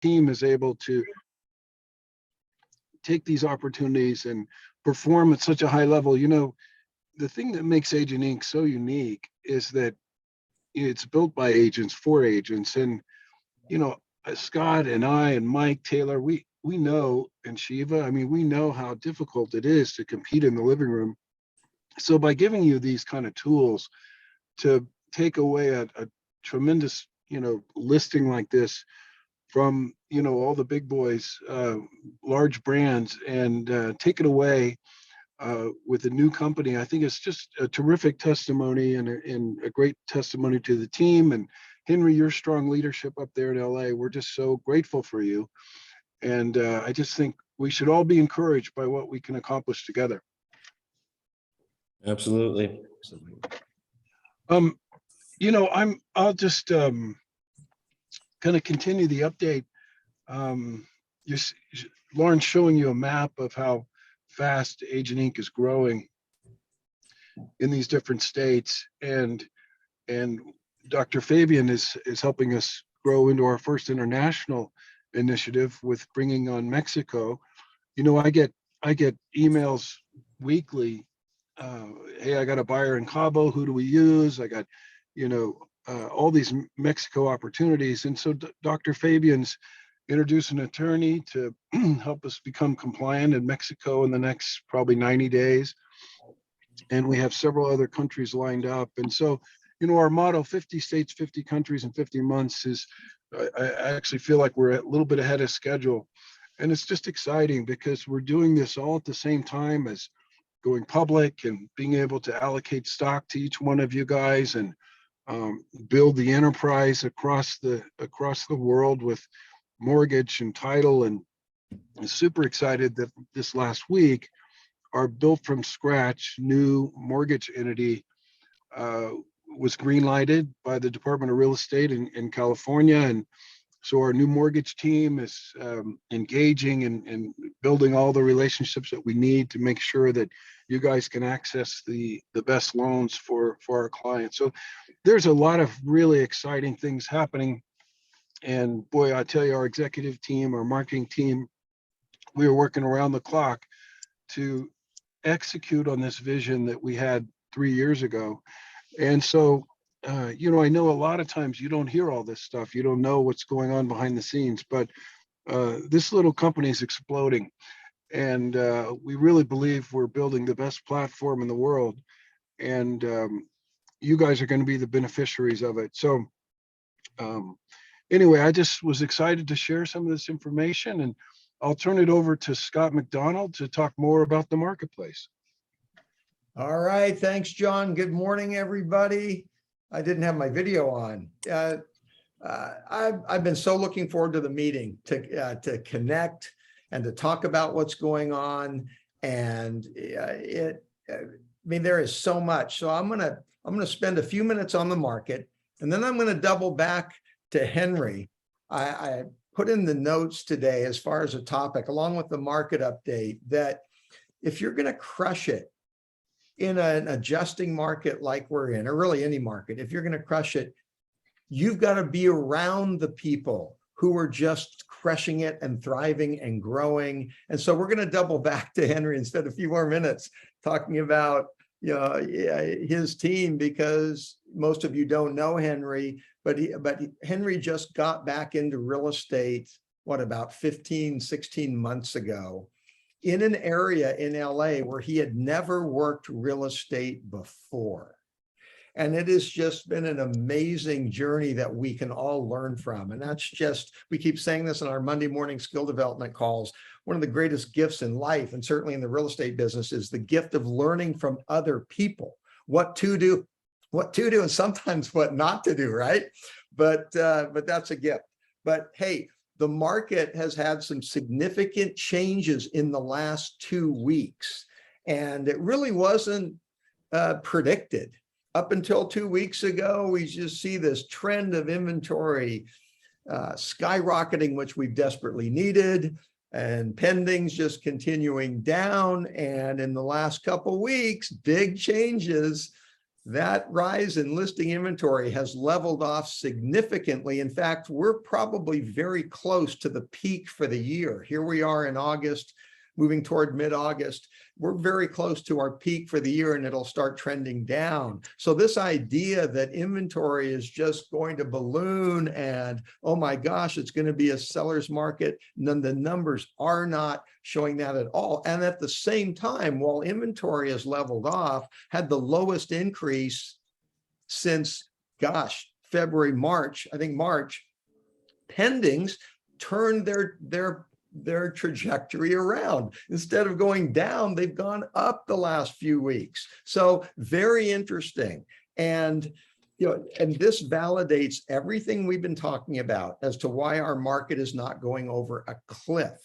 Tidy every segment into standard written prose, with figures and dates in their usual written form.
team is able to take these opportunities and perform at such a high level. You know, the thing that makes Agent Inc. so unique is that it's built by agents for agents. And, you know, Scott and I and Mike Taylor, we know, and Shiva, I mean, we know how difficult it is to compete in the living room. So by giving you these kind of tools to take away a tremendous, you know, listing like this from, you know, all the big boys, large brands, and take it away with a new company, I think it's just a terrific testimony and a great testimony to the team. And Henry, your strong leadership up there in LA, we're just so grateful for you. And I just think we should all be encouraged by what we can accomplish together. Absolutely. You know, I'll just kind of continue the update. Lauren's showing you a map of how fast Agent Inc. is growing in these different states, and Dr. Fabian is helping us grow into our first international initiative with bringing on Mexico. You know, I get emails weekly. Hey, I got a buyer in Cabo. Who do we use? I got, you know, all these Mexico opportunities, and so Dr. Fabian's introduce an attorney to help us become compliant in Mexico in the next probably 90 days. And we have several other countries lined up. And so, you know, our motto, 50 states, 50 countries in 50 months is, I actually feel like we're a little bit ahead of schedule. And it's just exciting because we're doing this all at the same time as going public and being able to allocate stock to each one of you guys and build the enterprise across the world with mortgage and title. And I'm super excited that this last week, our built from scratch new mortgage entity was green lighted by the Department of Real Estate in California. And so our new mortgage team is engaging and building all the relationships that we need to make sure that you guys can access the best loans for our clients. So there's a lot of really exciting things happening. And boy, I tell you, our executive team, our marketing team, we are working around the clock to execute on this vision that we had 3 years ago. And so, you know, I know a lot of times you don't hear all this stuff. You don't know what's going on behind the scenes, but this little company is exploding. And we really believe we're building the best platform in the world. And you guys are going to be the beneficiaries of it. So anyway, I just was excited to share some of this information, and I'll turn it over to Scott McDonald to talk more about the marketplace. All right. Thanks, John. Good morning, everybody. I didn't have my video on. I've been so looking forward to the meeting to connect and to talk about what's going on. And I mean, there is so much. So I'm gonna spend a few minutes on the market, and then I'm gonna double back to Henry. I put in the notes today as far as a topic, along with the market update, that if you're gonna crush it in an adjusting market like we're in, or really any market, if you're gonna crush it, you've got to be around the people who are just crushing it and thriving and growing. And so we're going to double back to Henry and spend a few more minutes talking about, you know, his team, because most of you don't know Henry, but Henry just got back into real estate, what, about 15, 16 months ago, in an area in LA where he had never worked real estate before. And it has just been an amazing journey that we can all learn from. And that's just, we keep saying this in our Monday morning skill development calls. One of the greatest gifts in life, and certainly in the real estate business, is the gift of learning from other people, what to do, and sometimes what not to do, right? But that's a gift. But hey, the market has had some significant changes in the last 2 weeks, and it really wasn't predicted. Up until 2 weeks ago, we just see this trend of inventory skyrocketing, which we've desperately needed, and pendings just continuing down. And in the last couple of weeks, big changes. that rise in listing inventory has leveled off significantly. In fact, we're probably very close to the peak for the year. Here we are in August, moving toward mid-August. We're very close to our peak for the year, and it'll start trending down. So this idea that inventory is just going to balloon and, oh my gosh, it's going to be a seller's market, then the numbers are not showing that at all. And at the same time, while inventory has leveled off, had the lowest increase since, gosh, February, March, I think March, pendings turned their trajectory around. Instead of going down, they've gone up the last few weeks. So very interesting. And and this validates everything we've been talking about as to why our market is not going over a cliff.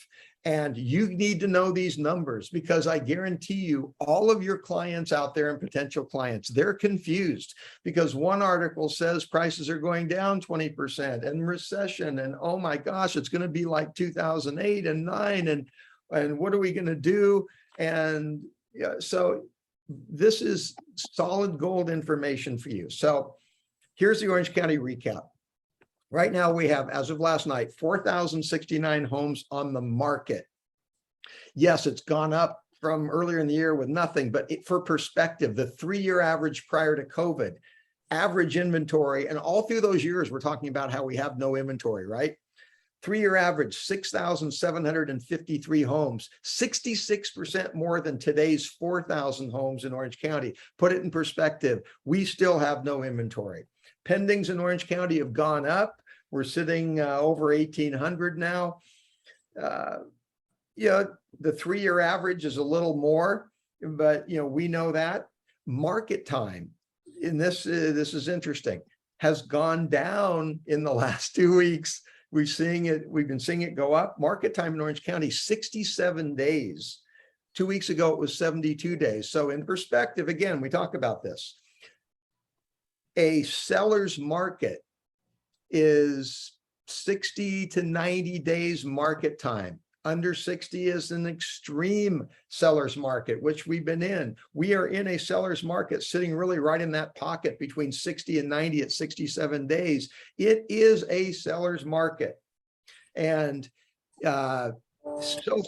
And you need to know these numbers, because I guarantee you all of your clients out there and potential clients, they're confused because one article says prices are going down 20% and recession, and oh my gosh, it's going to be like 2008 and 9, and what are we going to do? And so this is solid gold information for you. So here's the Orange County recap. Right now, we have, as of last night, 4,069 homes on the market. Yes, it's gone up from earlier in the year with nothing, but for perspective, the 3-year average prior to COVID, average inventory, and all through those years, we're talking about how we have no inventory, right? 3-year average, 6,753 homes, 66% more than today's 4,000 homes in Orange County. Put it in perspective, we still have no inventory. Pendings in Orange County have gone up. We're sitting over 1,800 now. The 3-year average is a little more, but we know that. Market time in this is interesting, has gone down in the last 2 weeks. We've been seeing it go up. Market time in Orange County, 67 days. 2 weeks ago, it was 72 days. So in perspective, again, we talk about this. A seller's market is 60 to 90 days market time. Under 60 is an extreme seller's market, which we've been in. We are in a seller's market sitting really right in that pocket between 60 and 90 at 67 days. It is a seller's market. And so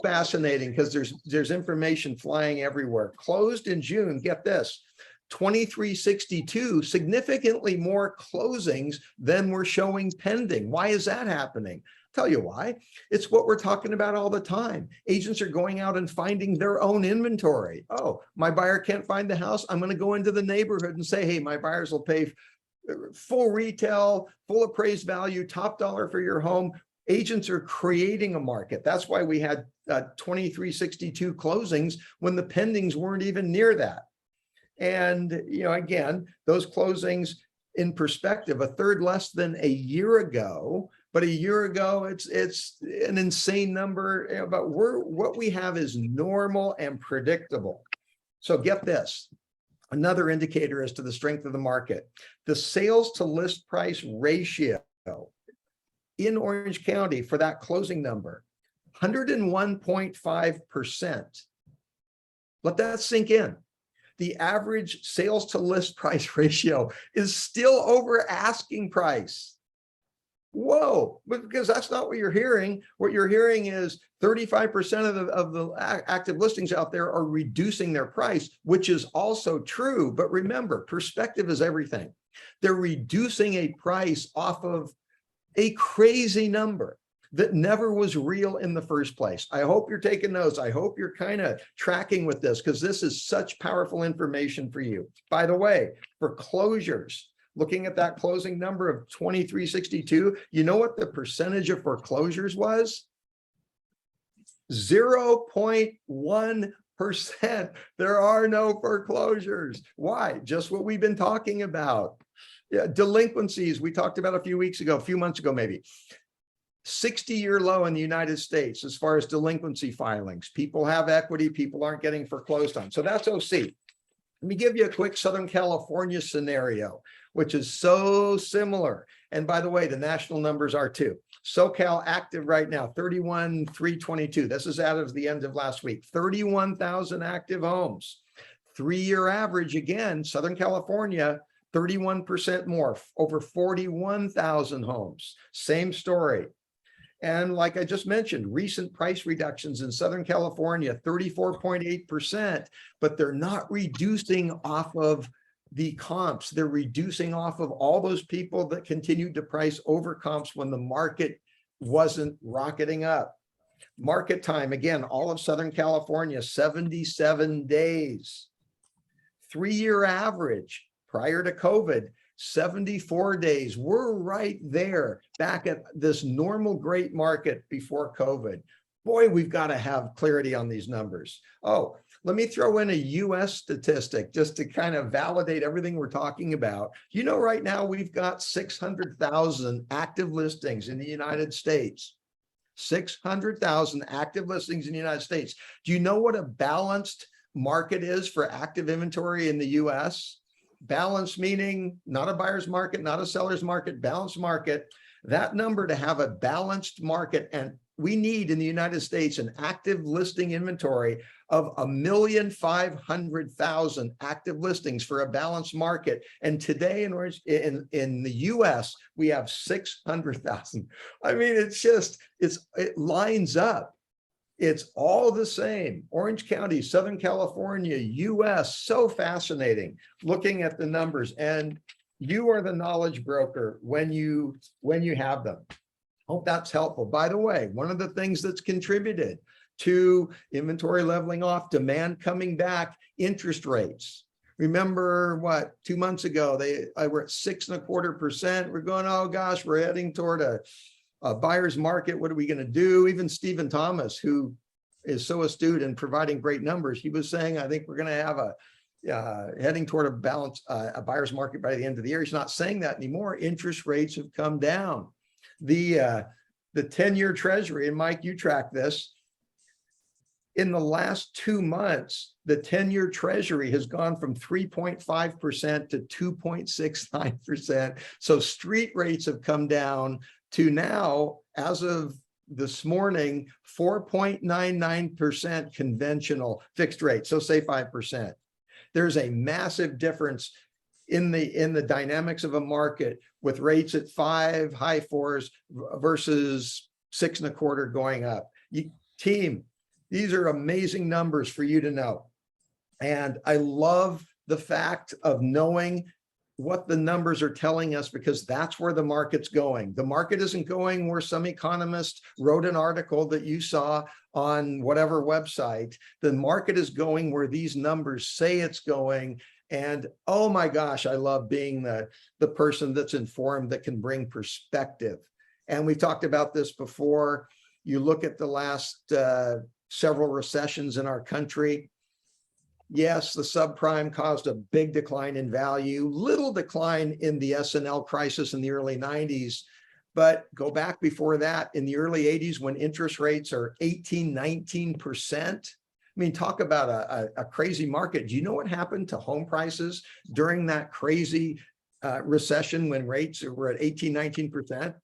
fascinating because there's information flying everywhere. Closed in June, get this, 2362, significantly more closings than we're showing pending. Why is that happening? Tell you why. It's what we're talking about all the time. Agents are going out and finding their own inventory. Oh, my buyer can't find the house. I'm going to go into the neighborhood and say, hey, my buyers will pay full retail, full appraised value, top dollar for your home. Agents are creating a market. That's why we had 2362 closings when the pendings weren't even near that. And, again, those closings in perspective, a third less than a year ago, but a year ago, it's an insane number, but what we have is normal and predictable. So get this, another indicator as to the strength of the market, the sales to list price ratio in Orange County for that closing number, 101.5%. Let that sink in. The average sales to list price ratio is still over asking price. Whoa, because that's not what you're hearing. What you're hearing is 35% of the active listings out there are reducing their price, which is also true. But remember, perspective is everything. They're reducing a price off of a crazy number that never was real in the first place. I hope you're taking notes. I hope you're kind of tracking with this because this is such powerful information for you. By the way, for closures, looking at that closing number of 2362, you know what the percentage of foreclosures was? 0.1%. There are no foreclosures. Why? Just what we've been talking about. Yeah, delinquencies, we talked about a few months ago maybe. 60-year low in the United States as far as delinquency filings. People have equity, people aren't getting foreclosed on. So that's OC. Let me give you a quick Southern California scenario, which is so similar. And by the way, the national numbers are too. SoCal active right now, 31,322. This is out of the end of last week, 31,000 active homes. 3-year average, again, Southern California, 31% more, over 41,000 homes. Same story. And like I just mentioned, recent price reductions in Southern California, 34.8%, but they're not reducing off of the comps. They're reducing off of all those people that continued to price over comps when the market wasn't rocketing up. Market time, again, all of Southern California, 77 days. 3-year average prior to COVID, 74 days. We're right there back at this normal great market before COVID. Boy, we've got to have clarity on these numbers. Oh, let me throw in a US statistic just to kind of validate everything we're talking about. You know, right now we've got 600,000 active listings in the United States. 600,000 active listings in the United States. Do you know what a balanced market is for active inventory in the US? Balanced meaning not a buyer's market, not a seller's market, balanced market. That number to have a balanced market, and we need in the United States an active listing inventory of 1,500,000 active listings for a balanced market. And today in the US, we have 600,000. I mean, it lines up. It's all the same. Orange County, Southern California, US, so fascinating looking at the numbers. And you are the knowledge broker when you have them. Hope that's helpful. By the way, one of the things that's contributed to inventory leveling off, demand coming back, interest rates. Remember what, 2 months ago, they were at 6.25%. We're going, oh gosh, we're heading toward a buyer's market. What are we going to do? Even Stephen Thomas, who is so astute in providing great numbers, he was saying, I think we're going to have heading toward a balance, a buyer's market by the end of the year. He's not saying that anymore. Interest rates have come down. The 10-year treasury, and Mike, you track this. In the last 2 months, the 10-year treasury has gone from 3.5% to 2.69%. So street rates have come down to now, as of this morning, 4.99% conventional fixed rate. So say 5%. There's a massive difference in the dynamics of a market with rates at 5, high 4s versus 6.25 going up. Team, these are amazing numbers for you to know. And I love the fact of knowing what the numbers are telling us, because that's where the market's going. The market isn't going where some economist wrote an article that you saw on whatever website. The market is going where these numbers say it's going. And oh my gosh, I love being the person that's informed, that can bring perspective. And we've talked about this before. You look at the last several recessions in our country. Yes, the subprime caused a big decline in value, little decline in the S&L crisis in the early 90s. But go back before that, in the early 80s, when interest rates are 18, 19%. I mean, talk about a crazy market. Do you know what happened to home prices during that crazy recession when rates were at 18, 19%?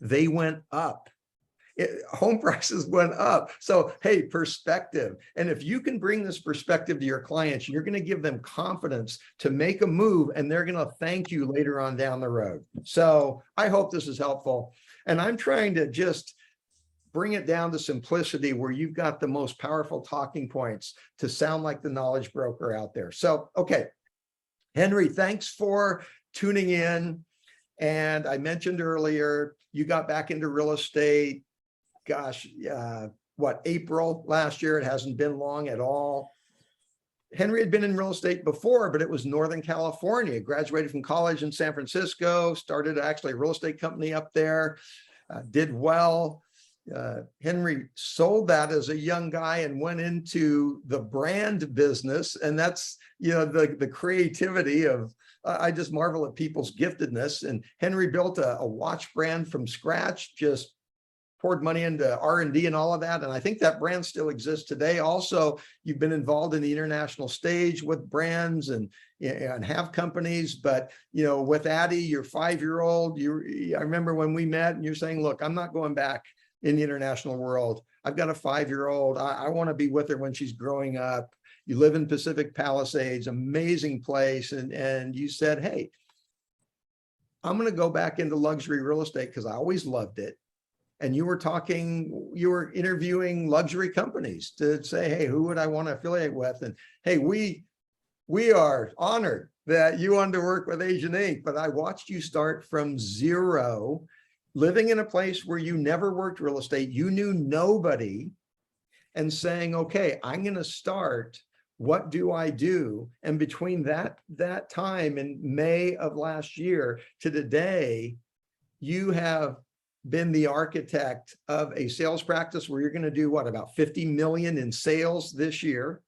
They went up. Home prices went up. So, hey, perspective. And if you can bring this perspective to your clients, you're going to give them confidence to make a move, and they're going to thank you later on down the road. So I hope this is helpful. And I'm trying to just bring it down to simplicity, where you've got the most powerful talking points to sound like the knowledge broker out there. So, okay, Henry, thanks for tuning in. And I mentioned earlier, you got back into real estate. Gosh, what, April last year? It hasn't been long at all. Henry had been in real estate before, but it was Northern California. Graduated from college in San Francisco, started actually a real estate company up there, did well. Henry sold that as a young guy and went into the brand business. And that's, you know, the creativity of, I just marvel at people's giftedness. And Henry built a watch brand from scratch, just poured money into R&D and all of that. And I think that brand still exists today. Also, you've been involved in the international stage with brands and have companies. But, you know, with Addie, your 5-year-old, I remember when we met and you're saying, look, I'm not going back in the international world. I've got a 5-year-old. I want to be with her when she's growing up. You live in Pacific Palisades, amazing place. And you said, hey, I'm going to go back into luxury real estate because I always loved it. And you were interviewing luxury companies to say, hey, who would I want to affiliate with? And hey, we are honored that you wanted to work with Agent Inc. But I watched you start from zero, living in a place where you never worked real estate. You knew nobody, and saying, okay, I'm going to start. What do I do? And between that time in May of last year to today, you have been the architect of a sales practice where you're going to do what, about 50 million in sales this year.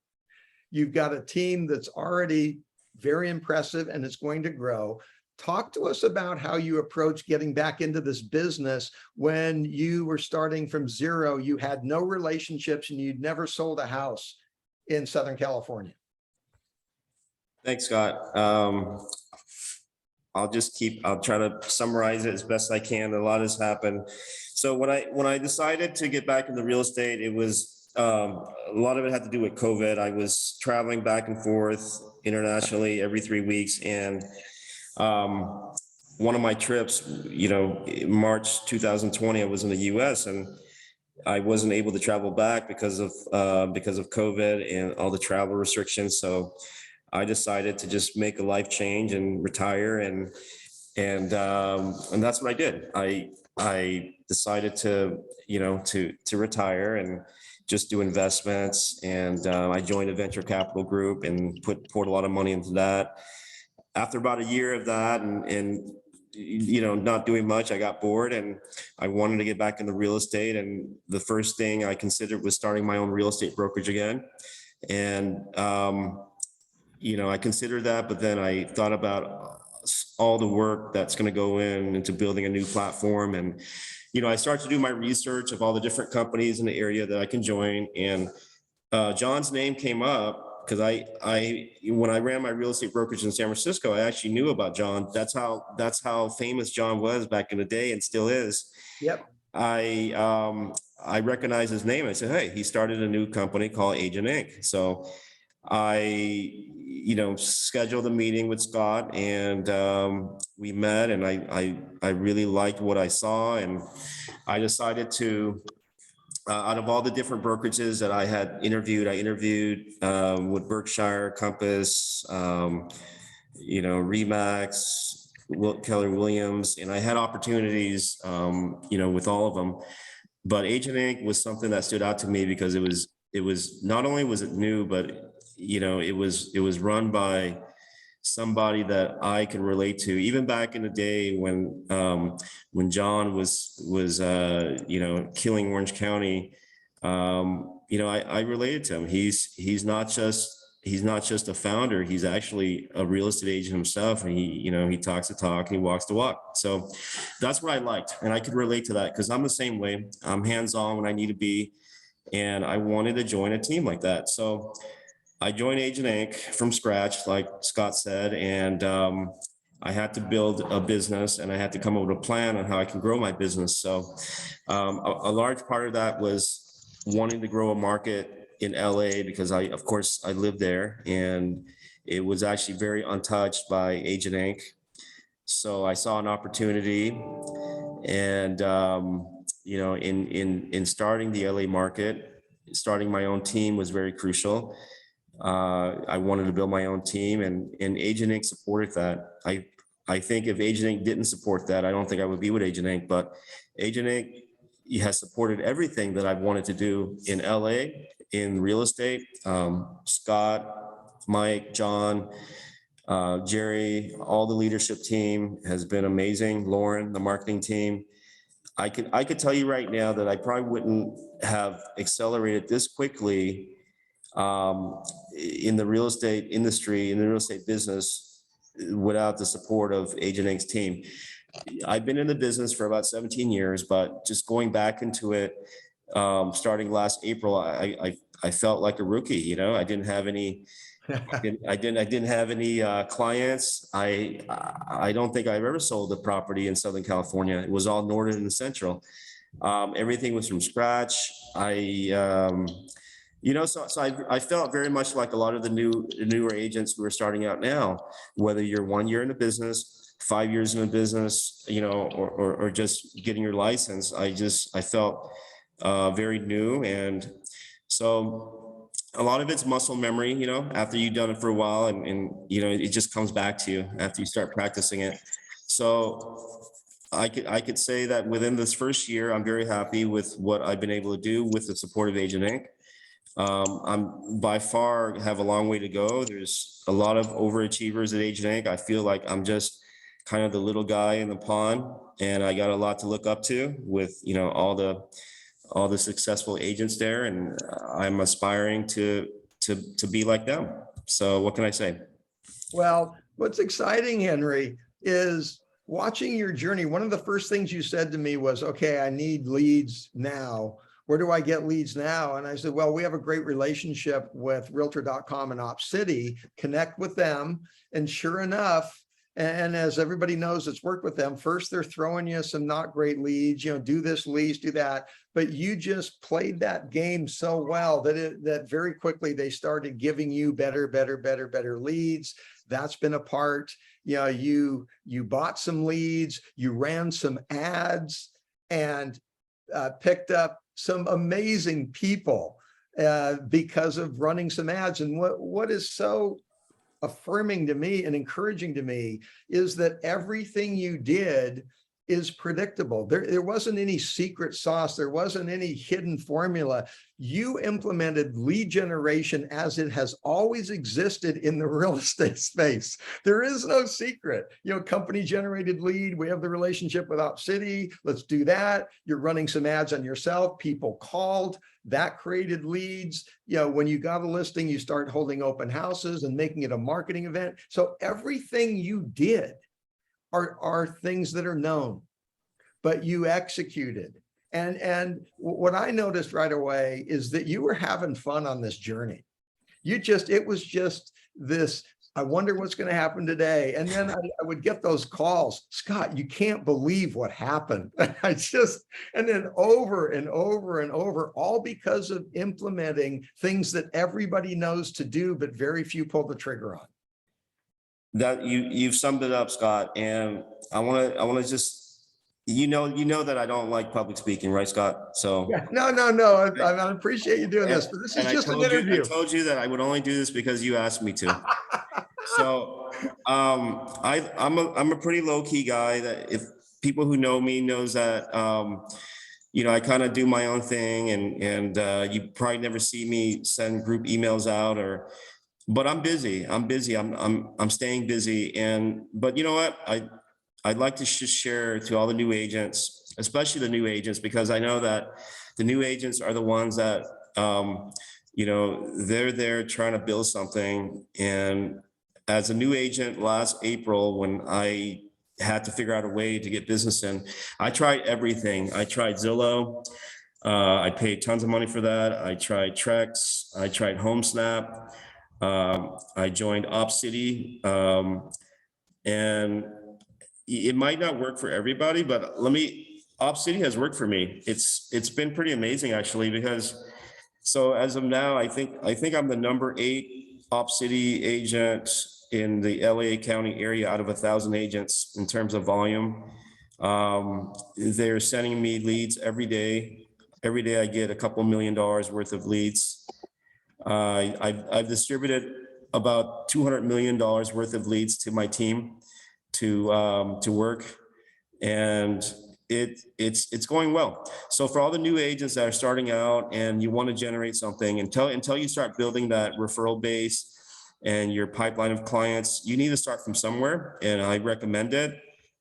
You've got a team that's already very impressive and it's going to grow. Talk to us about how you approach getting back into this business when you were starting from zero. You had no relationships and you'd never sold a house in Southern California. Thanks, Scott. I'll try to summarize it as best I can. A lot has happened. So when I decided to get back into real estate, it was a lot of it had to do with COVID. I was traveling back and forth internationally every 3 weeks. And one of my trips, in March 2020, I was in the US and I wasn't able to travel back because of COVID and all the travel restrictions. So I decided to just make a life change and retire, and that's what I did. I decided to retire and just do investments, and I joined a venture capital group and poured a lot of money into that. After about a year of that and not doing much, I got bored and I wanted to get back into real estate. And the first thing I considered was starting my own real estate brokerage again. And I considered that, but then I thought about all the work that's going to go into building a new platform. And, I started to do my research of all the different companies in the area that I can join. And John's name came up because when I ran my real estate brokerage in San Francisco, I actually knew about John. That's how famous John was back in the day and still is. Yep. I recognized his name. I said, hey, he started a new company called Agent Inc. So I scheduled a meeting with Scott, and we met, and I really liked what I saw, and I decided to, out of all the different brokerages that I had interviewed, with Berkshire, Compass, Remax, Keller Williams, and I had opportunities, with all of them. But Agent Inc. was something that stood out to me because it was not only was it new, but it was run by somebody that I could relate to. Even back in the day when John was killing Orange County, I related to him. He's not just a founder. He's actually a real estate agent himself, and he talks the talk and he walks the walk. So that's what I liked, and I could relate to that because I'm the same way. I'm hands-on when I need to be, and I wanted to join a team like that. So I joined Agent Inc. from scratch, like Scott said, and I had to build a business, and I had to come up with a plan on how I can grow my business. So a large part of that was wanting to grow a market in LA because I lived there, and it was actually very untouched by Agent Inc. So I saw an opportunity, and in starting the LA market, starting my own team was very crucial. I wanted to build my own team, and Agent Inc. supported that. I think if Agent Inc. didn't support that, I don't think I would be with Agent Inc. But Agent Inc. has supported everything that I've wanted to do in LA, in real estate. Scott, Mike, John, Jerry, all the leadership team has been amazing. Lauren, the marketing team. I could tell you right now that I probably wouldn't have accelerated this quickly in the real estate industry, in the real estate business, without the support of Agent Inc.'s team. I've been in the business for about 17 years, but just going back into it, starting last April, I felt like a rookie. I didn't have any. I didn't have any clients. I don't think I've ever sold a property in Southern California. It was all Northern and Central. Everything was from scratch. I felt very much like a lot of the newer agents who are starting out now, whether you're 1 year in the business, 5 years in the business, or just getting your license. I felt very new. And so a lot of it's muscle memory, after you've done it for a while, and it just comes back to you after you start practicing it. So I could say that within this first year, I'm very happy with what I've been able to do with the support of Agent Inc. I'm by far have a long way to go. There's a lot of overachievers at Agent Inc. I feel like I'm just kind of the little guy in the pond, and I got a lot to look up to with, all the successful agents there, and I'm aspiring to be like them. So what can I say? Well, what's exciting, Henry, is watching your journey. One of the first things you said to me was, okay, I need leads now. Where do I get leads now? And I said, well, we have a great relationship with Realtor.com and OpCity. Connect with them. And sure enough, and as everybody knows that's worked with them, first they're throwing you some not great leads, do this lease, do that. But you just played that game so well that very quickly they started giving you better leads. That's been a part. You bought some leads, you ran some ads, and picked up some amazing people because of running some ads. And what is so affirming to me and encouraging to me is that everything you did is predictable. There wasn't any secret sauce. There wasn't any hidden formula. You implemented lead generation as it has always existed in the real estate space. There is no secret. Company generated lead. We have the relationship with OpCity. Let's do that. You're running some ads on yourself. People called. That created leads. When you got a listing, you start holding open houses and making it a marketing event. So everything you did are things that are known, but you executed. And what I noticed right away is that you were having fun on this journey. It was just this, I wonder what's going to happen today. And then I would get those calls, Scott, you can't believe what happened. And then over and over and over, all because of implementing things that everybody knows to do, but very few pull the trigger on. That you've summed it up, Scott. And I want to just, that I don't like public speaking, right, Scott? So yeah, no. I appreciate you doing this, but this is just an interview. I told you that I would only do this because you asked me to. So I'm a pretty low key guy. That if people who know me knows that I kind of do my own thing, and you probably never see me send group emails out but I'm busy. I'm staying busy. But you know what? I'd like to just share to all the new agents, especially the new agents, because I know that the new agents are the ones that, they're there trying to build something. And as a new agent last April, when I had to figure out a way to get business in, I tried everything. I tried Zillow. I paid tons of money for that. I tried Trex. I tried HomeSnap. I joined OpCity, and it might not work for everybody, but OpCity has worked for me. It's been pretty amazing, actually, because so as of now, I think I'm the number 8 OpCity agent in the LA County area out of 1,000 agents in terms of volume. They're sending me leads every day. Every day I get a couple $1 million worth of leads. I've distributed about $200 million worth of leads to my team to work, and it's going well. So for all the new agents that are starting out and you want to generate something, until you start building that referral base and your pipeline of clients, you need to start from somewhere, and I recommend it.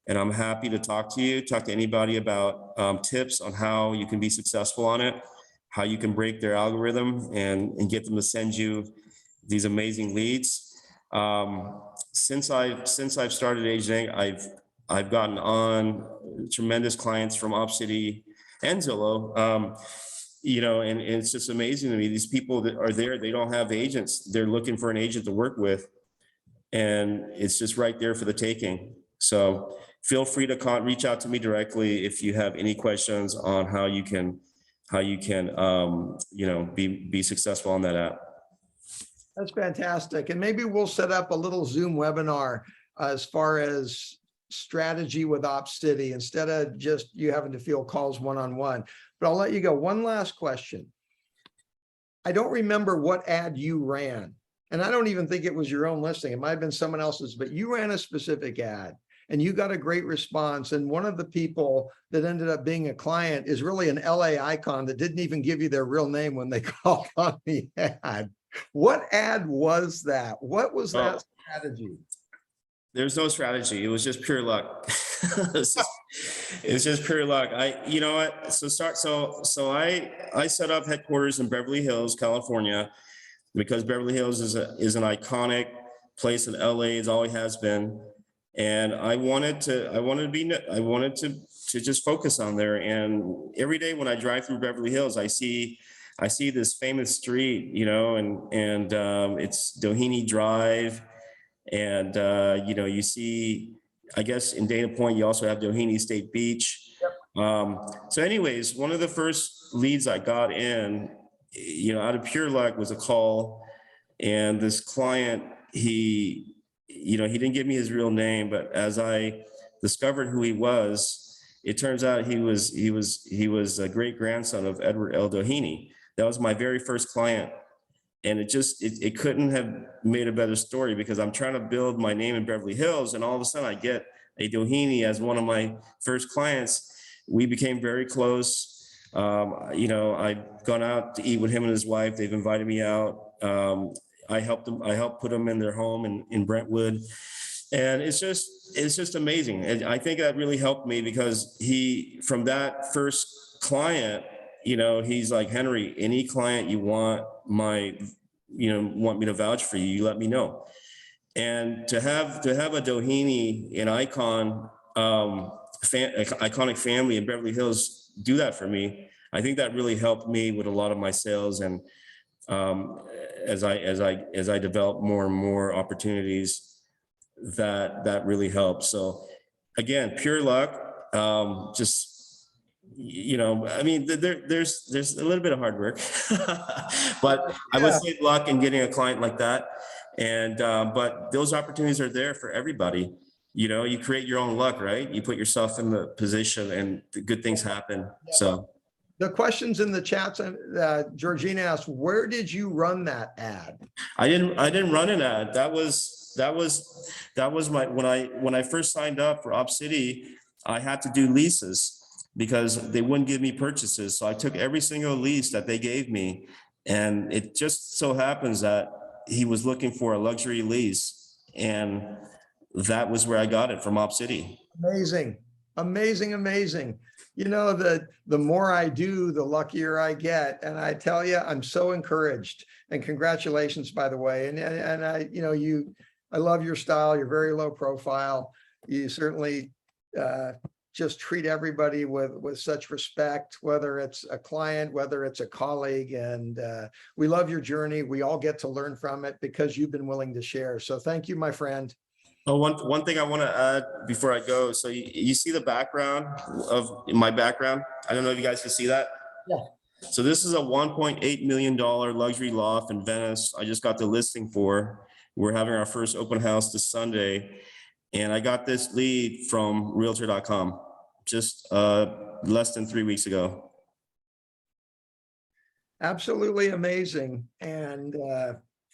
And I'm happy to talk to anybody about tips on how you can be successful on it, how you can break their algorithm and get them to send you these amazing leads. Since I've started Agent Inc., I've gotten on tremendous clients from OpCity and Zillow. And it's just amazing to me. These people that are there, they don't have agents. They're looking for an agent to work with, and it's just right there for the taking. So feel free to reach out to me directly if you have any questions on how you can, be successful on that app. That's fantastic. And maybe we'll set up a little Zoom webinar as far as strategy with OpCity instead of just you having to field calls one-on-one. But I'll let you go. One last question. I don't remember what ad you ran, and I don't even think it was your own listing. It might have been someone else's, but you ran a specific ad and you got a great response. And one of the people that ended up being a client is really an LA icon that didn't even give you their real name when they called on the ad. What ad was that? What was that strategy? There's no strategy. It was just pure luck. It's just pure luck. You know what? So I set up headquarters in Beverly Hills, California, because Beverly Hills is an iconic place in LA. It always has been. And I wanted to just focus on there. And every day when I drive through Beverly Hills, I see this famous street, and it's Doheny Drive. And, you see, I guess in Dana Point, you also have Doheny State Beach. Yep. So anyways, one of the first leads I got in, out of pure luck was a call, and this client, he didn't give me his real name, but as I discovered who he was, it turns out he was a great grandson of Edward L. Doheny. That was my very first client. And it couldn't have made a better story, because I'm trying to build my name in Beverly Hills, and all of a sudden I get a Doheny as one of my first clients. We became very close. I've gone out to eat with him and his wife. They've invited me out. I helped put them in their home in Brentwood. And it's just amazing. And I think that really helped me, because from that first client, he's like, Henry, any client you want me to vouch for you, you let me know. And to have a Doheny, an iconic family in Beverly Hills do that for me, I think that really helped me with a lot of my sales. And as I develop more and more opportunities, that really helps. So again, pure luck. There's a little bit of hard work, but I would say luck in getting a client like that. And but those opportunities are there for everybody. You create your own luck, right? You put yourself in the position, and good things happen. So the questions in the chats, Georgina asked, where did you run that ad? I didn't run an ad. That was my, when I first signed up for OpCity, I had to do leases, because they wouldn't give me purchases. So I took every single lease that they gave me. And it just so happens that he was looking for a luxury lease. And that was where I got it, from OpCity. Amazing, amazing, amazing. The more I do, the luckier I get. And I tell you, I'm so encouraged, and congratulations, by the way. And I love your style. You're very low profile. You certainly, just treat everybody with such respect, whether it's a client, whether it's a colleague. And we love your journey. We all get to learn from it, because you've been willing to share. So thank you, my friend. Oh, one thing I want to add before I go. So you see the background of my background? I don't know if you guys can see that. Yeah. So this is a $1.8 million luxury loft in Venice. I just got the listing for. We're having our first open house this Sunday. And I got this lead from Realtor.com just less than 3 weeks ago. Absolutely amazing. And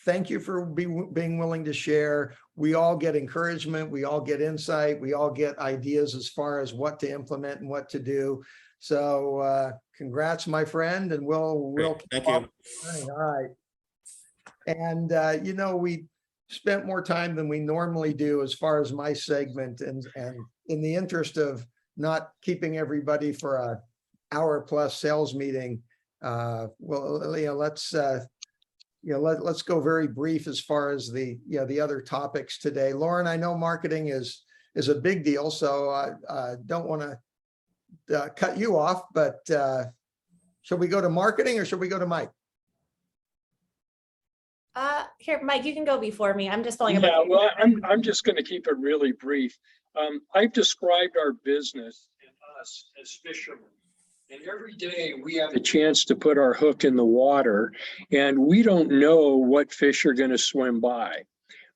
thank you for being willing to share. We all get encouragement. We all get insight. We all get ideas as far as what to implement and what to do. So congrats, my friend. And we'll Thank you. All right. And, we spent more time than we normally do as far as my segment, and in the interest of not keeping everybody for an hour-plus sales meeting, let's go very brief as far as the other topics today. Lauren, I know marketing is a big deal, so I don't want to cut you off, but should we go to marketing, or should we go to Mike? Here, Mike, you can go before me. I'm just following up. Yeah, well, I'm just going to keep it really brief. I've described our business and us as fishermen. And every day we have a chance to put our hook in the water, and we don't know what fish are going to swim by.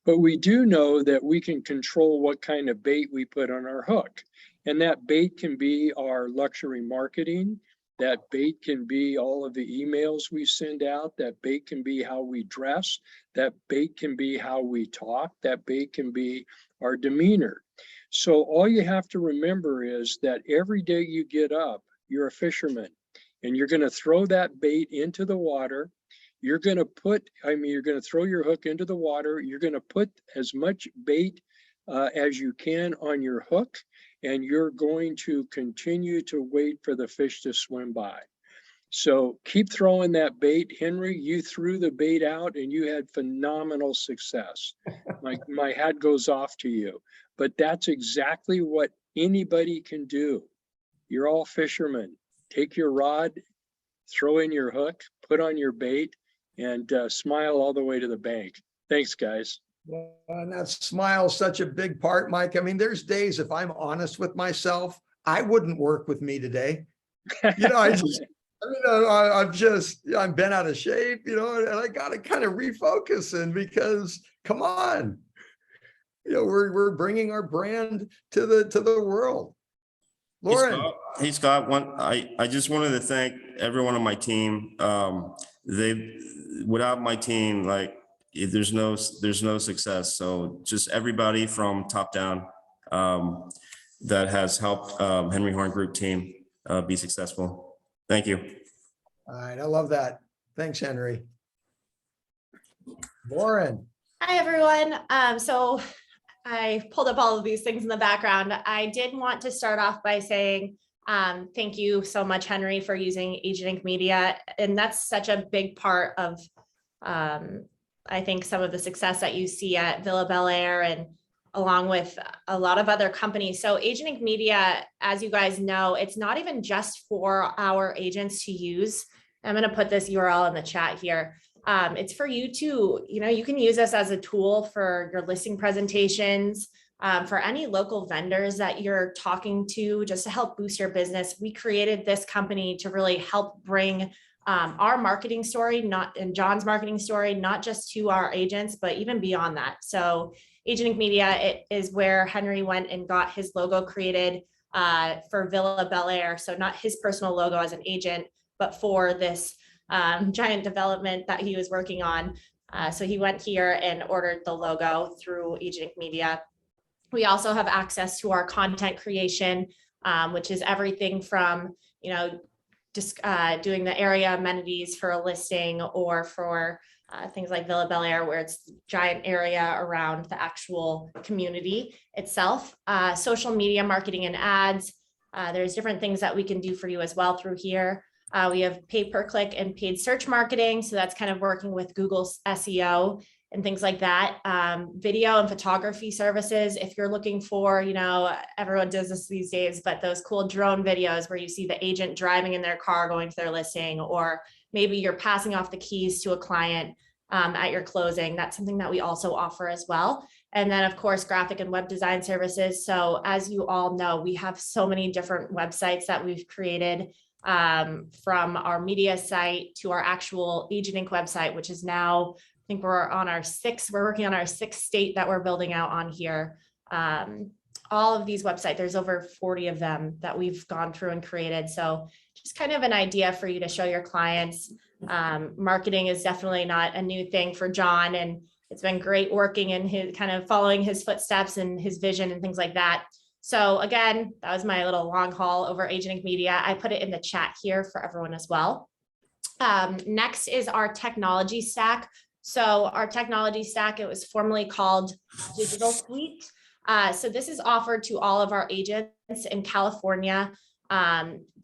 But we do know that we can control what kind of bait we put on our hook. And that bait can be our luxury marketing. That bait can be all of the emails we send out. That bait can be how we dress. That bait can be how we talk. That bait can be our demeanor. So all you have to remember is that every day you get up, you're a fisherman, and you're going to throw that bait into the water. You're going to you're going to throw your hook into the water. You're going to put as much bait as you can on your hook, and you're going to continue to wait for the fish to swim by. So keep throwing that bait. Henry, you threw the bait out and you had phenomenal success. My hat goes off to you, but that's exactly what anybody can do. You're all fishermen. Take your rod, throw in your hook, put on your bait, and smile all the way to the bank. Thanks, guys. And that smile is such a big part, Mike. I mean, there's days, if I'm honest with myself, I wouldn't work with me today. You know, I'm bent out of shape, you know, and I got to kind of refocus. And because, come on, you know, we're bringing our brand to the world. Lauren. Hey, Scott, I just wanted to thank everyone on my team. Without my team, like, there's no success. So just everybody from top down that has helped Henry Horn Group team be successful. Thank you. All right, I love that. Thanks, Henry. Lauren. Hi, everyone. So I pulled up all of these things in the background. I did want to start off by saying thank you so much, Henry, for using Agent Ink Media. And that's such a big part of, I think, some of the success that you see at Villa Bel Air and along with a lot of other companies. So Agent Ink Media, as you guys know, it's not even just for our agents to use. I'm going to put this URL in the chat here. It's for you to, you can use this as a tool for your listing presentations, for any local vendors that you're talking to, just to help boost your business. We created this company to really help bring our marketing story, and John's marketing story, not just to our agents, but even beyond that. So Agent Ink Media, it is where Henry went and got his logo created for Villa Bel Air. So not his personal logo as an agent, but for this giant development that he was working on. So he went here and ordered the logo through Agent Ink Media. We also have access to our content creation, which is everything from, just doing the area amenities for a listing, or for things like Villa Bel Air, where it's giant area around the actual community itself. Social media marketing and ads. There's different things that we can do for you as well through here. We have pay per click and paid search marketing. So that's kind of working with Google's SEO and things like that. Video and photography services. If you're looking for, everyone does this these days, but those cool drone videos where you see the agent driving in their car going to their listing, or maybe you're passing off the keys to a client at your closing. That's something that we also offer as well. And then, of course, graphic and web design services. So as you all know, we have so many different websites that we've created, from our media site to our actual Agent Ink website, which is now, I think we're working on our sixth state that we're building out on here. All of these websites, there's over 40 of them that we've gone through and created. So just kind of an idea for you to show your clients. Marketing is definitely not a new thing for John, and it's been great working in his kind of following his footsteps and his vision and things like that. So again, that was my little long haul over Agent Ink Media. I put it in the chat here for everyone as well. Next is our technology stack. So our technology stack, it was formerly called Digital Suite. So this is offered to all of our agents in California.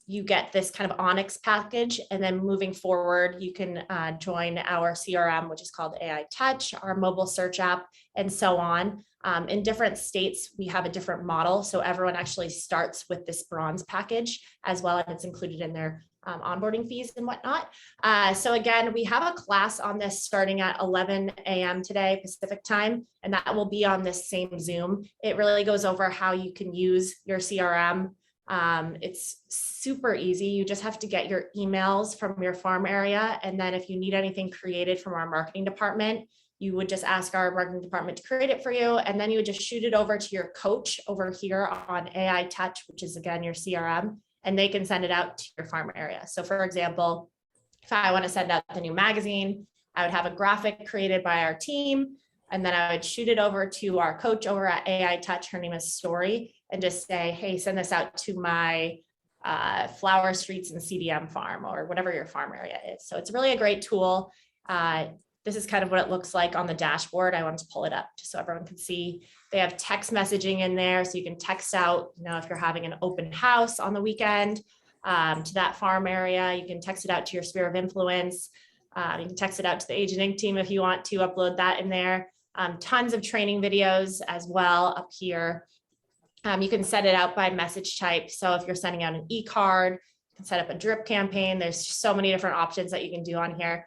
You get this kind of Onyx package, and then moving forward, you can join our CRM, which is called AI Touch, our mobile search app, and so on. In different states, we have a different model. So everyone actually starts with this bronze package as well, and it's included in their onboarding fees and whatnot. So again, we have a class on this starting at 11 a.m. today, Pacific time, and that will be on this same Zoom. It really goes over how you can use your CRM. It's super easy. You just have to get your emails from your farm area. And then if you need anything created from our marketing department, you would just ask our marketing department to create it for you. And then you would just shoot it over to your coach over here on AI Touch, which is again, your CRM, and they can send it out to your farm area. So for example, if I want to send out the new magazine, I would have a graphic created by our team, and then I would shoot it over to our coach over at AI Touch. Her name is Story, and just say, hey, send this out to my Flower Streets and CDM farm, or whatever your farm area is. So it's really a great tool. This is kind of what it looks like on the dashboard. I wanted to pull it up just so everyone can see. They have text messaging in there, so you can text out, if you're having an open house on the weekend to that farm area, you can text it out to your sphere of influence. You can text it out to the Agent Inc. team if you want to upload that in there. Tons of training videos as well up here. You can set it out by message type. So if you're sending out an e-card, you can set up a drip campaign. There's so many different options that you can do on here.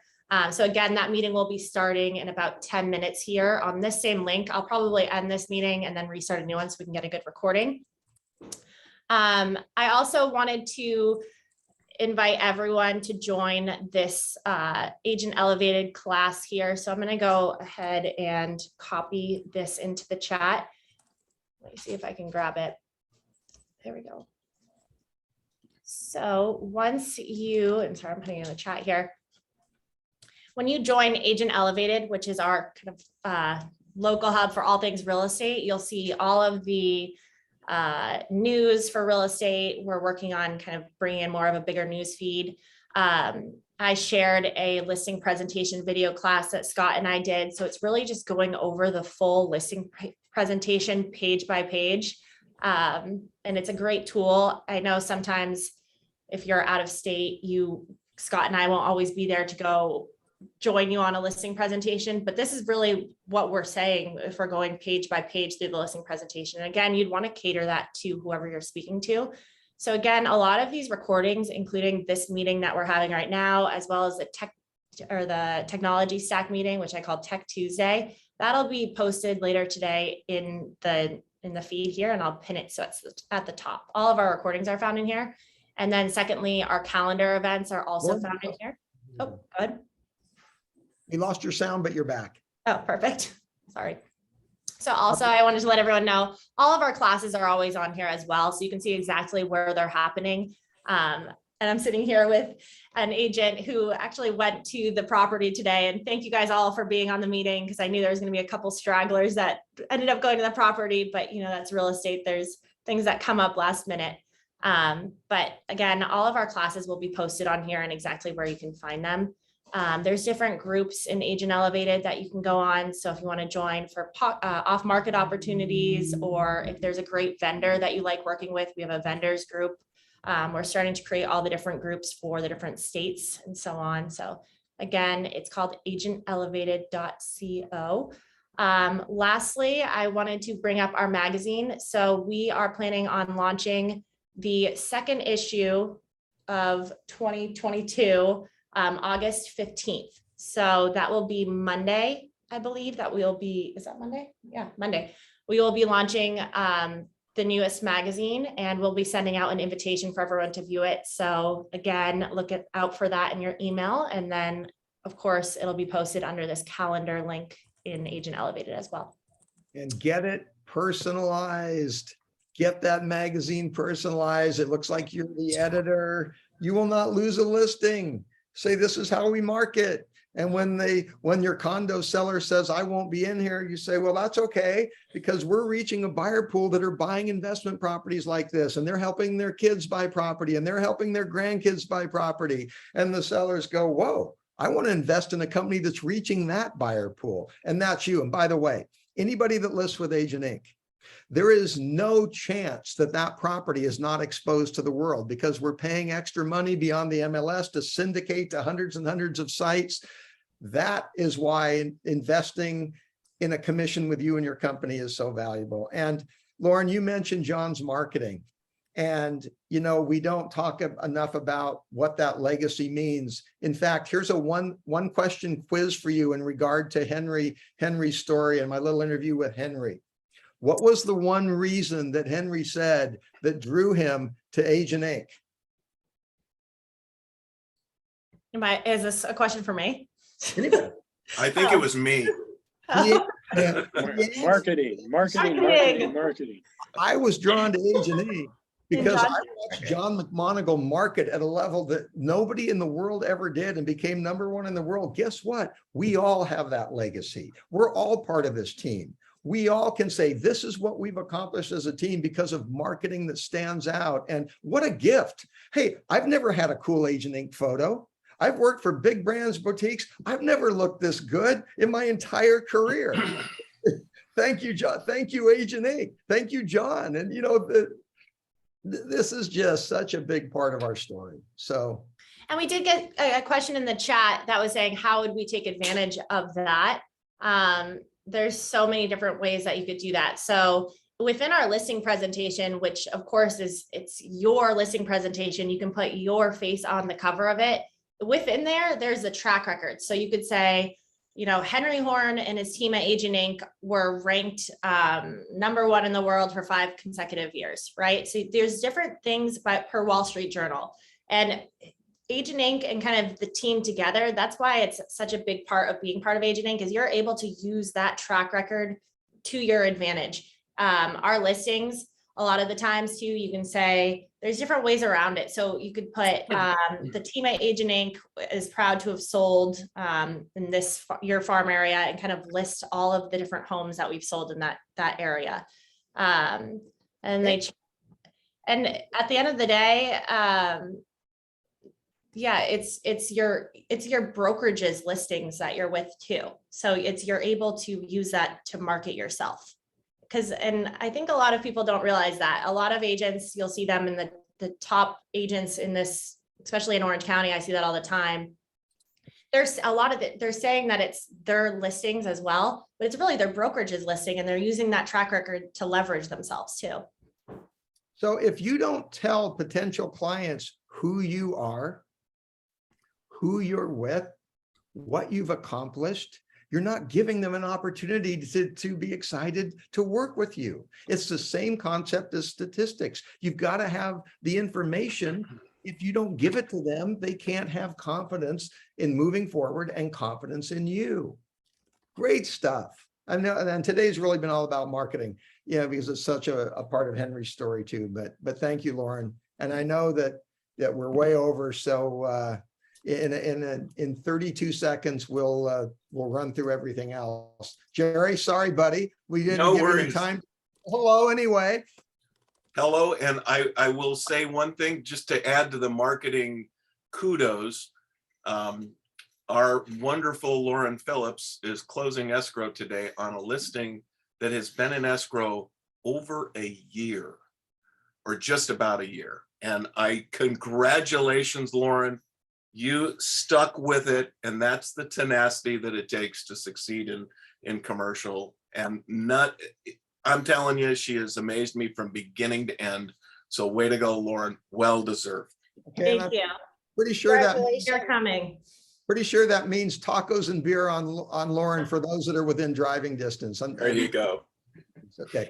So again, that meeting will be starting in about 10 minutes here on this same link. I'll probably end this meeting and then restart a new one so we can get a good recording. I also wanted to invite everyone to join this Agent Elevated class here. So I'm going to go ahead and copy this into the chat. Let me see if I can grab it. There we go. So once you, I'm sorry, I'm putting it in the chat here. When you join Agent Elevated, which is our kind of local hub for all things real estate, you'll see all of the news for real estate. We're working on kind of bringing in more of a bigger news feed. I shared a listing presentation video class that Scott and I did. So it's really just going over the full listing presentation page by page. And it's a great tool. I know sometimes if you're out of state, Scott and I won't always be there to go join you on a listing presentation, but this is really what we're saying if we're going page by page through the listing presentation. And again, you'd want to cater that to whoever you're speaking to. So again, a lot of these recordings, including this meeting that we're having right now, as well as the technology stack meeting, which I call Tech Tuesday, that'll be posted later today in the feed here, and I'll pin it so it's at the top. All of our recordings are found in here. And then secondly, our calendar events are also found in here. Oh, good. You lost your sound, but you're back. Oh, perfect. Sorry. So also I wanted to let everyone know all of our classes are always on here as well. So you can see exactly where they're happening. And I'm sitting here with an agent who actually went to the property today. And thank you guys all for being on the meeting, because I knew there was going to be a couple stragglers that ended up going to the property, but that's real estate. There's things that come up last minute. But again, all of our classes will be posted on here and exactly where you can find them. There's different groups in Agent Elevated that you can go on. So if you want to join for off-market opportunities, or if there's a great vendor that you like working with, we have a vendors group. We're starting to create all the different groups for the different states and so on. So again, it's called agentelevated.co. Lastly, I wanted to bring up our magazine. So we are planning on launching the second issue of 2022, August 15th. So that will be Monday, I believe that we'll be, is that Monday? Yeah, Monday. We will be launching the newest magazine, and we'll be sending out an invitation for everyone to view it. So again, look out for that in your email. And then of course, it'll be posted under this calendar link in Agent Elevated as well. And get it personalized. Get that magazine personalized. It looks like you're the editor. You will not lose a listing. Say, this is how we market. And when your condo seller says, I won't be in here, you say, well, that's okay, because we're reaching a buyer pool that are buying investment properties like this, and they're helping their kids buy property, and they're helping their grandkids buy property. And the sellers go, whoa, I want to invest in a company that's reaching that buyer pool. And that's you. And by the way, anybody that lists with Agent Inc., there is no chance that that property is not exposed to the world, because we're paying extra money beyond the MLS to syndicate to hundreds and hundreds of sites. That is why investing in a commission with you and your company is so valuable. And Lauren, you mentioned John's marketing. And, you know, we don't talk enough about what that legacy means. In fact, here's a one question quiz for you in regard to Henry's story and my little interview with Henry. What was the one reason that Henry said that drew him to Agent Inc.? Is this a question for me? Anybody? I think it was me. Yeah. Marketing. I was drawn to Agent Inc. because John? I watched John McMonagle market at a level that nobody in the world ever did and became #1 in the world. Guess what? We all have that legacy. We're all part of this team. We all can say, this is what we've accomplished as a team because of marketing that stands out. And what a gift. Hey, I've never had a cool Agent Inc. photo. I've worked for big brands, boutiques. I've never looked this good in my entire career. Thank you, John. Thank you, Agent Inc. Thank you, John. And you know, this is just such a big part of our story. So, And we did get a question in the chat that was saying, how would we take advantage of that? There's so many different ways that you could do that. So within our listing presentation, which of course it's your listing presentation, you can put your face on the cover of it. Within there's a track record. So you could say, you know, Henry Horn and his team at Agent Inc. were ranked #1 in the world for 5 consecutive years, right? So there's different things per Wall Street Journal. And Agent Inc. and kind of the team together, that's why it's such a big part of being part of Agent Inc. is you're able to use that track record to your advantage. Our listings, a lot of the times too, you can say there's different ways around it. So you could put the team at Agent Inc. is proud to have sold in your farm area and kind of list all of the different homes that we've sold in that area. And at the end of the day, yeah, it's your brokerage's listings that you're with too. So you're able to use that to market yourself. And I think a lot of people don't realize that a lot of agents, you'll see them in the top agents in this, especially in Orange County, I see that all the time. There's a lot of it. They're saying that it's their listings as well, but it's really their brokerage's listing, and they're using that track record to leverage themselves too. So if you don't tell potential clients who you are, who you're with, what you've accomplished, you're not giving them an opportunity to be excited to work with you. It's the same concept as statistics. You've got to have the information. If you don't give it to them, they can't have confidence in moving forward and confidence in you. Great stuff. I know, and today's really been all about marketing, because it's such a part of Henry's story too. But thank you, Lauren. And I know that we're way over. So in 32 seconds, we'll run through everything else. Jerry, sorry, buddy. We didn't give you the time. Hello, anyway. Hello, and I will say one thing just to add to the marketing kudos. Our wonderful Lauren Phillips is closing escrow today on a listing that has been in escrow over a year, or just about a year. And congratulations, Lauren. You stuck with it, and that's the tenacity that it takes to succeed in commercial. And I'm telling you, she has amazed me from beginning to end. So way to go, Lauren. Well deserved. Okay, Thank you. Pretty sure You're coming. Pretty sure that means tacos and beer on Lauren for those that are within driving distance. There you go. Okay.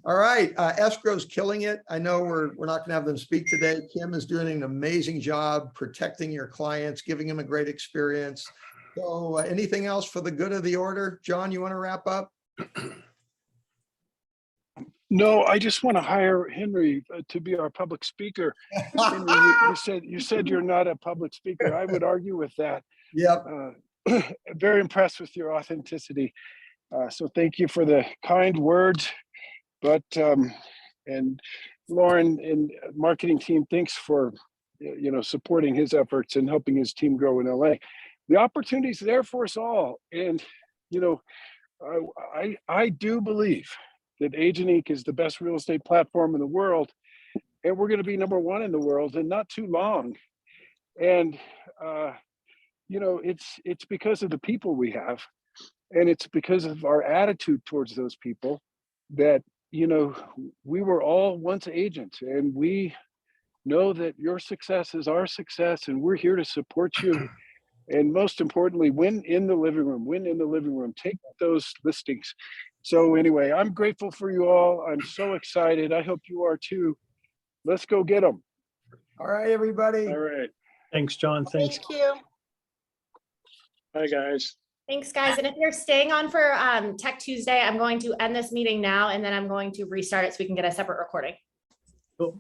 All right, escrow's killing it. I know we're not gonna have them speak today. Kim is doing an amazing job protecting your clients, giving them a great experience. So anything else for the good of the order? John, you want to wrap up? No, I just want to hire Henry to be our public speaker. Henry, you said you're not a public speaker. I would argue with that. Yep. Very impressed with your authenticity. So thank you for the kind words. But and Lauren and marketing team, thanks for supporting his efforts and helping his team grow in LA. The opportunity's there for us all, and I do believe that Agent Inc. is the best real estate platform in the world, and we're going to be #1 in the world in not too long. And it's because of the people we have, and it's because of our attitude towards those people that you know, we were all once agents, and we know that your success is our success, and we're here to support you. And most importantly, win in the living room, win in the living room, take those listings. So anyway, I'm grateful for you all. I'm so excited. I hope you are too. Let's go get them. All right, everybody. All right. Thanks, John. Thanks. Thank you. Bye, guys. Thanks, guys. And if you're staying on for Tech Tuesday, I'm going to end this meeting now, and then I'm going to restart it so we can get a separate recording. Cool.